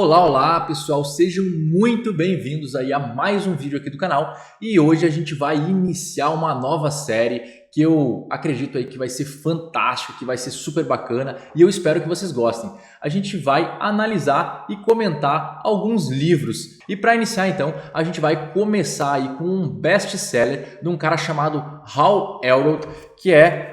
Olá, olá pessoal, sejam muito bem-vindos aí a mais um vídeo aqui do canal e hoje a gente vai iniciar uma nova série que eu acredito aí que vai ser fantástico, que vai ser super bacana e eu espero que vocês gostem. A gente vai analisar e comentar alguns livros e para iniciar então a gente vai começar aí com um best-seller de um cara chamado Hal Elrod, que é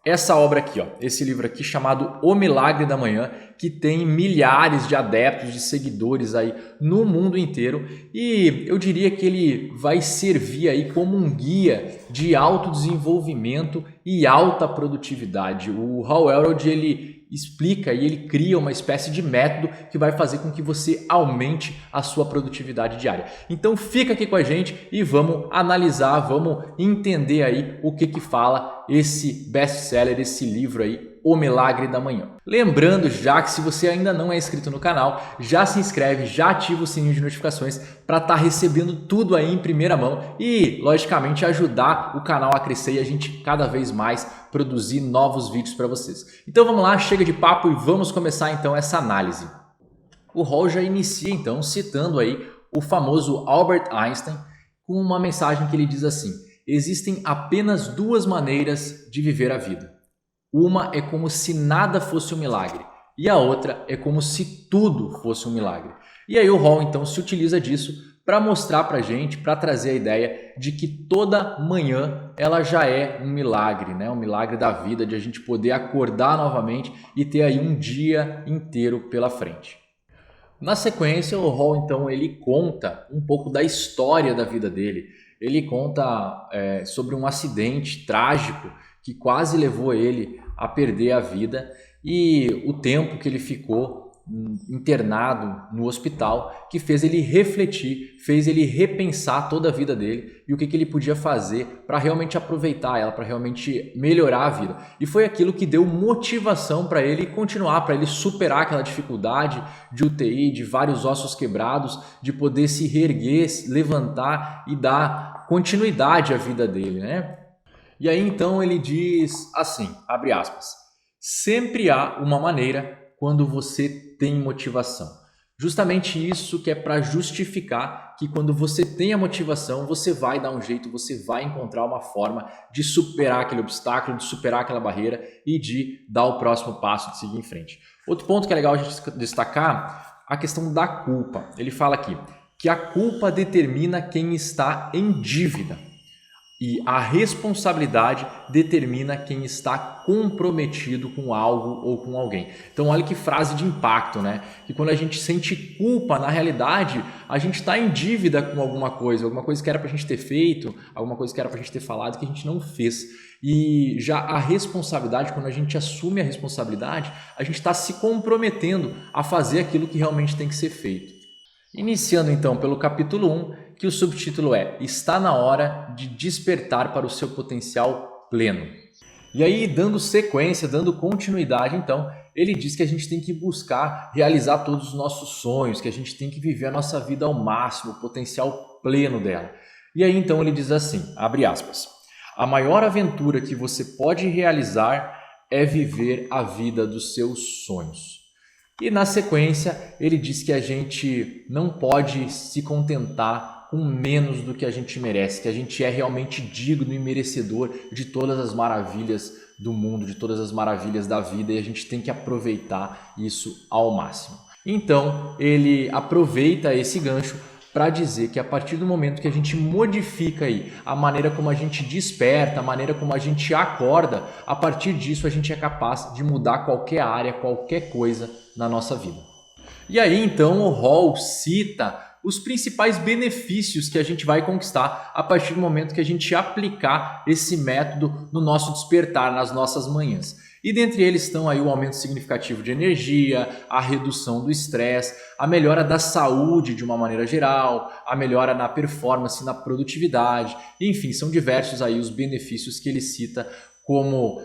essa obra aqui, ó, esse livro aqui chamado O Milagre da Manhã, que tem milhares de adeptos, de seguidores aí no mundo inteiro e eu diria que ele vai servir aí como um guia de autodesenvolvimento e alta produtividade. O Hal Elrod, ele explica e ele cria uma espécie de método que vai fazer com que você aumente a sua produtividade diária. Então fica aqui com a gente e vamos analisar, vamos entender aí o que fala esse best-seller, esse livro aí, O Milagre da Manhã. Lembrando já que se você ainda não é inscrito no canal, já se inscreve, já ativa o sininho de notificações para estar recebendo tudo aí em primeira mão e, logicamente, ajudar o canal a crescer e a gente cada vez mais produzir novos vídeos para vocês. Então vamos lá, chega de papo e vamos começar então essa análise. O Hal já inicia então citando aí o famoso Albert Einstein com uma mensagem que ele diz assim: existem apenas duas maneiras de viver a vida. Uma é como se nada fosse um milagre e a outra é como se tudo fosse um milagre. E aí o Hal então se utiliza disso para mostrar para a gente, para trazer a ideia de que toda manhã ela já é um milagre, né? Um milagre da vida, de a gente poder acordar novamente e ter aí um dia inteiro pela frente. Na sequência, o Hal então ele conta um pouco da história da vida dele. Ele conta sobre um acidente trágico que quase levou ele a perder a vida e o tempo que ele ficou internado no hospital, que fez ele refletir, fez ele repensar toda a vida dele e o que ele podia fazer para realmente aproveitar ela, para realmente melhorar a vida. E foi aquilo que deu motivação para ele continuar, para ele superar aquela dificuldade de UTI, de vários ossos quebrados, de poder se reerguer, se levantar e dar continuidade à vida dele, né? E aí então ele diz assim, abre aspas, sempre há uma maneira quando você tem motivação. Justamente isso que é para justificar que quando você tem a motivação, você vai dar um jeito, você vai encontrar uma forma de superar aquele obstáculo, de superar aquela barreira e de dar o próximo passo, de seguir em frente. Outro ponto que é legal a gente destacar, a questão da culpa. Ele fala aqui que a culpa determina quem está em dívida. E a responsabilidade determina quem está comprometido com algo ou com alguém. Então olha que frase de impacto, né? Que quando a gente sente culpa, na realidade, a gente está em dívida com alguma coisa que era para a gente ter feito, alguma coisa que era para a gente ter falado que a gente não fez. E já a responsabilidade, quando a gente assume a responsabilidade, a gente está se comprometendo a fazer aquilo que realmente tem que ser feito. Iniciando então pelo capítulo 1, que o subtítulo é Está na hora de despertar para o seu potencial pleno. E aí, dando sequência, dando continuidade, então, ele diz que a gente tem que buscar realizar todos os nossos sonhos, que a gente tem que viver a nossa vida ao máximo, o potencial pleno dela. E aí, então, ele diz assim, abre aspas, a maior aventura que você pode realizar é viver a vida dos seus sonhos. E na sequência, ele diz que a gente não pode se contentar com menos do que a gente merece, que a gente é realmente digno e merecedor de todas as maravilhas do mundo, de todas as maravilhas da vida e a gente tem que aproveitar isso ao máximo. Então, ele aproveita esse gancho para dizer que a partir do momento que a gente modifica aí a maneira como a gente desperta, a maneira como a gente acorda, a partir disso a gente é capaz de mudar qualquer área, qualquer coisa na nossa vida. E aí então o Hal cita os principais benefícios que a gente vai conquistar a partir do momento que a gente aplicar esse método no nosso despertar, nas nossas manhãs. E dentre eles estão aí o aumento significativo de energia, a redução do estresse, a melhora da saúde de uma maneira geral, a melhora na performance, na produtividade, enfim, são diversos aí os benefícios que ele cita como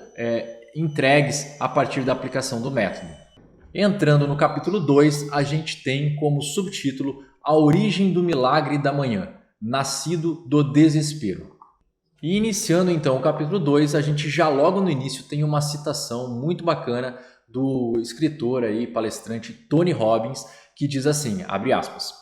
entregues a partir da aplicação do método. Entrando no capítulo 2, a gente tem como subtítulo A Origem do Milagre da Manhã, Nascido do Desespero. E iniciando então o capítulo 2, a gente já logo no início tem uma citação muito bacana do escritor aí, palestrante Tony Robbins, que diz assim, abre aspas,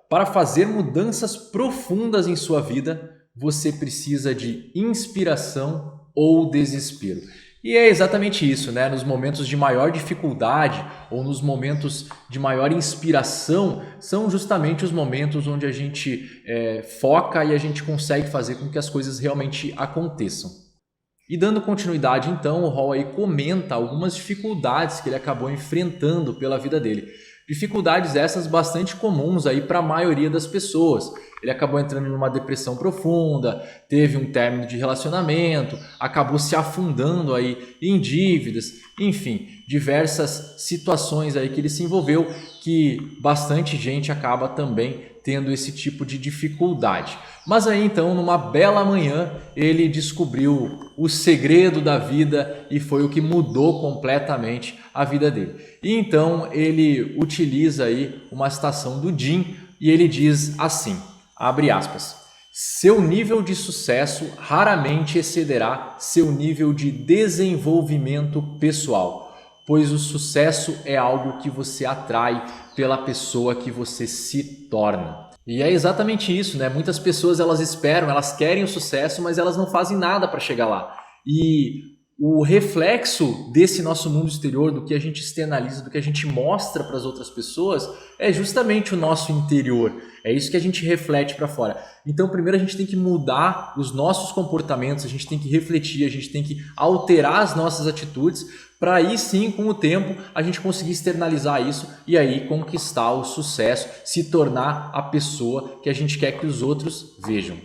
para fazer mudanças profundas em sua vida, você precisa de inspiração ou desespero. E é exatamente isso, né? Nos momentos de maior dificuldade ou nos momentos de maior inspiração, são justamente os momentos onde a gente foca e a gente consegue fazer com que as coisas realmente aconteçam. E dando continuidade então, o Hall aí comenta algumas dificuldades que ele acabou enfrentando pela vida dele. Dificuldades essas bastante comuns aí para a maioria das pessoas. Ele acabou entrando numa depressão profunda, teve um término de relacionamento, acabou se afundando aí em dívidas, enfim, diversas situações aí que ele se envolveu que bastante gente acaba também tendo esse tipo de dificuldade. Mas aí então, numa bela manhã, ele descobriu o segredo da vida e foi o que mudou completamente a vida dele. E então ele utiliza aí uma citação do Jim e ele diz assim, abre aspas, seu nível de sucesso raramente excederá seu nível de desenvolvimento pessoal, pois o sucesso é algo que você atrai pela pessoa que você se torna. E é exatamente isso, né? Muitas pessoas elas esperam, elas querem o sucesso, mas elas não fazem nada para chegar lá. E o reflexo desse nosso mundo exterior, do que a gente externaliza, do que a gente mostra para as outras pessoas, é justamente o nosso interior. É isso que a gente reflete para fora. Então, primeiro a gente tem que mudar os nossos comportamentos, a gente tem que refletir, a gente tem que alterar as nossas atitudes, para aí sim, com o tempo, a gente conseguir externalizar isso e aí conquistar o sucesso, se tornar a pessoa que a gente quer que os outros vejam.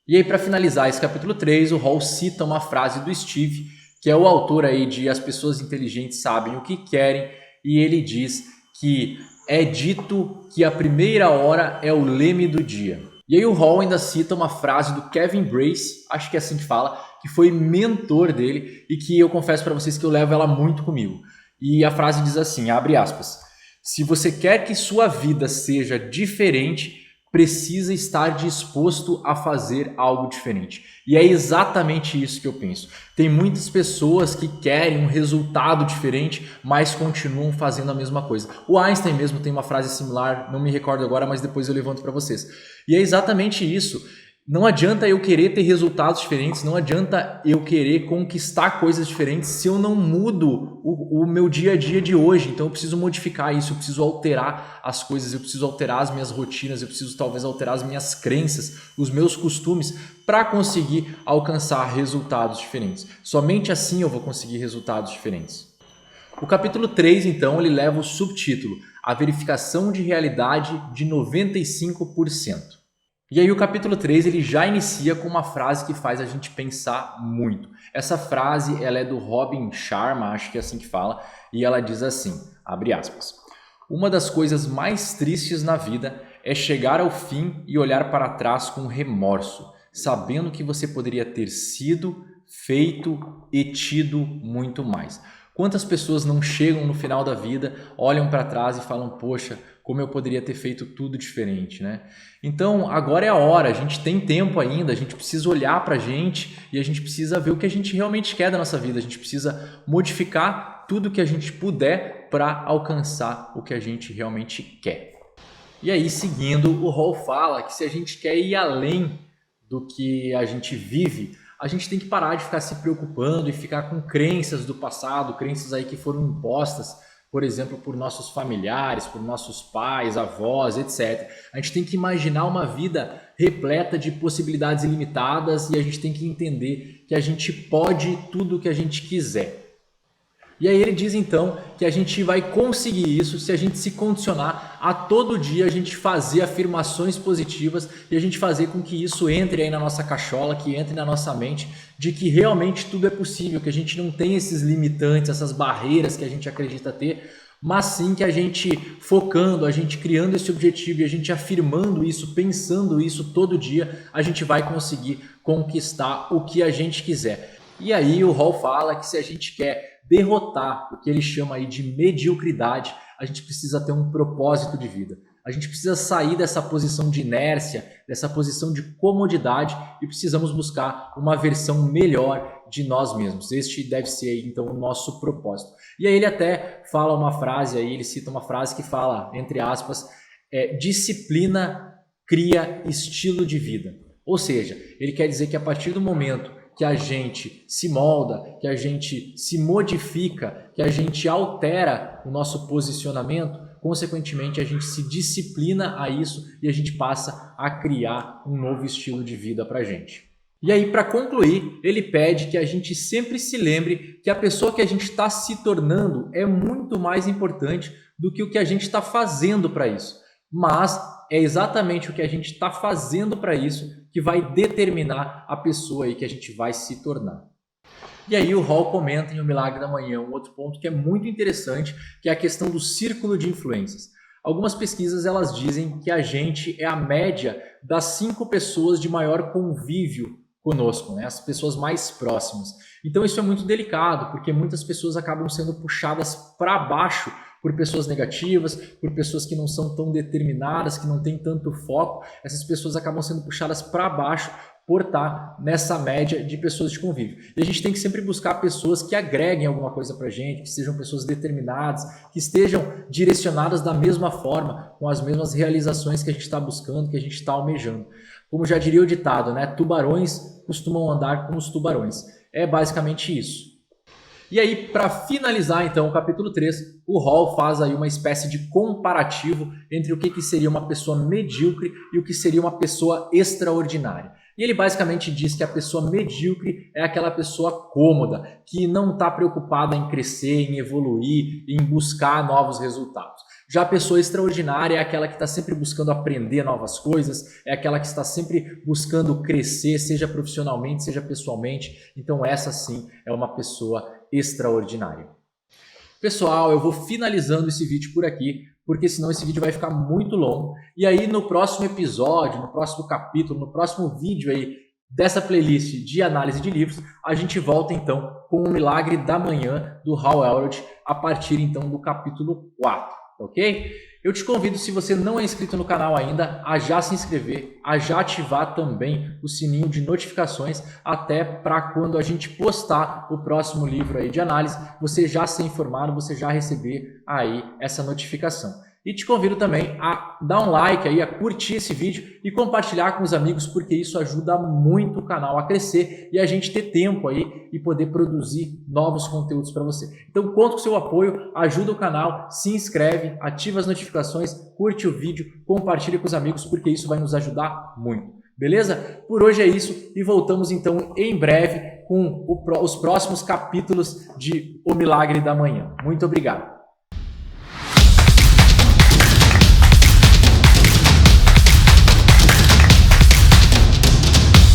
E aí, para finalizar esse capítulo 3, o Hall cita uma frase do Steve, que é o autor aí de As Pessoas Inteligentes Sabem o que Querem, e ele diz que é dito que a primeira hora é o leme do dia. E aí o Hall ainda cita uma frase do Kevin Brace, acho que é assim que fala, que foi mentor dele e que eu confesso para vocês que eu levo ela muito comigo. E a frase diz assim, abre aspas, se você quer que sua vida seja diferente, precisa estar disposto a fazer algo diferente. E é exatamente isso que eu penso. Tem muitas pessoas que querem um resultado diferente, mas continuam fazendo a mesma coisa. O Einstein mesmo tem uma frase similar, não me recordo agora, mas depois eu levanto para vocês. E é exatamente isso. Não adianta eu querer ter resultados diferentes, não adianta eu querer conquistar coisas diferentes se eu não mudo o meu dia a dia de hoje. Então eu preciso modificar isso, eu preciso alterar as coisas, eu preciso alterar as minhas rotinas, eu preciso talvez alterar as minhas crenças, os meus costumes para conseguir alcançar resultados diferentes. Somente assim eu vou conseguir resultados diferentes. O capítulo 3, então, ele leva o subtítulo A Verificação de Realidade de 95%. E aí o capítulo 3 ele já inicia com uma frase que faz a gente pensar muito. Essa frase ela é do Robin Sharma, acho que é assim que fala, e ela diz assim, abre aspas, uma das coisas mais tristes na vida é chegar ao fim e olhar para trás com remorso, sabendo que você poderia ter sido, feito e tido muito mais. Quantas pessoas não chegam no final da vida, olham para trás e falam, poxa, como eu poderia ter feito tudo diferente, né? Então, agora é a hora, a gente tem tempo ainda, a gente precisa olhar para a gente e a gente precisa ver o que a gente realmente quer da nossa vida, a gente precisa modificar tudo que a gente puder para alcançar o que a gente realmente quer. E aí, seguindo, o Hall fala que se a gente quer ir além do que a gente vive, a gente tem que parar de ficar se preocupando e ficar com crenças do passado, crenças aí que foram impostas, por exemplo, por nossos familiares, por nossos pais, avós, etc. A gente tem que imaginar uma vida repleta de possibilidades ilimitadas e a gente tem que entender que a gente pode tudo o que a gente quiser. E aí ele diz então que a gente vai conseguir isso se a gente se condicionar a todo dia a gente fazer afirmações positivas e a gente fazer com que isso entre aí na nossa cachola, que entre na nossa mente, de que realmente tudo é possível, que a gente não tem esses limitantes, essas barreiras que a gente acredita ter, mas sim que a gente focando, a gente criando esse objetivo e a gente afirmando isso, pensando isso todo dia, a gente vai conseguir conquistar o que a gente quiser. E aí o Hall fala que se a gente quer derrotar o que ele chama aí de mediocridade, a gente precisa ter um propósito de vida. A gente precisa sair dessa posição de inércia, dessa posição de comodidade e precisamos buscar uma versão melhor de nós mesmos. Este deve ser então o nosso propósito. E aí ele até fala uma frase aí, ele cita uma frase que fala, entre aspas, disciplina cria estilo de vida. Ou seja, ele quer dizer que a partir do momento que a gente se molda, que a gente se modifica, que a gente altera o nosso posicionamento, consequentemente a gente se disciplina a isso e a gente passa a criar um novo estilo de vida para a gente. E aí, para concluir, ele pede que a gente sempre se lembre que a pessoa que a gente está se tornando é muito mais importante do que o que a gente está fazendo para isso. Mas é exatamente o que a gente está fazendo para isso que vai determinar a pessoa aí que a gente vai se tornar. E aí o Hall comenta em O Milagre da Manhã um outro ponto que é muito interessante, que é a questão do círculo de influências. Algumas pesquisas elas dizem que a gente é a média das 5 pessoas de maior convívio conosco, né? As pessoas mais próximas. Então isso é muito delicado, porque muitas pessoas acabam sendo puxadas para baixo por pessoas negativas, por pessoas que não são tão determinadas, que não têm tanto foco. Essas pessoas acabam sendo puxadas para baixo por estar nessa média de pessoas de convívio. E a gente tem que sempre buscar pessoas que agreguem alguma coisa para a gente, que sejam pessoas determinadas, que estejam direcionadas da mesma forma, com as mesmas realizações que a gente está buscando, que a gente está almejando. Como já diria o ditado, né? Tubarões costumam andar com os tubarões. É basicamente isso. E aí, para finalizar então o capítulo 3, o Hall faz aí uma espécie de comparativo entre o que seria uma pessoa medíocre e o que seria uma pessoa extraordinária. E ele basicamente diz que a pessoa medíocre é aquela pessoa cômoda, que não está preocupada em crescer, em evoluir, em buscar novos resultados. Já a pessoa extraordinária é aquela que está sempre buscando aprender novas coisas, é aquela que está sempre buscando crescer, seja profissionalmente, seja pessoalmente. Então essa sim é uma pessoa extraordinária. Pessoal, eu vou finalizando esse vídeo por aqui, porque senão esse vídeo vai ficar muito longo. E aí no próximo episódio, no próximo capítulo, no próximo vídeo aí dessa playlist de análise de livros, a gente volta então com O Milagre da Manhã do Hal Elrod, a partir então do capítulo 4, ok? Eu te convido, se você não é inscrito no canal ainda, a já se inscrever, a já ativar também o sininho de notificações, até para quando a gente postar o próximo livro aí de análise, você já ser informado, você já receber aí essa notificação. E te convido também a dar um like aí, a curtir esse vídeo e compartilhar com os amigos, porque isso ajuda muito o canal a crescer e a gente ter tempo aí e poder produzir novos conteúdos para você. Então conto com o seu apoio, ajuda o canal, se inscreve, ativa as notificações, curte o vídeo, compartilha com os amigos, porque isso vai nos ajudar muito. Beleza? Por hoje é isso e voltamos então em breve com os próximos capítulos de O Milagre da Manhã. Muito obrigado!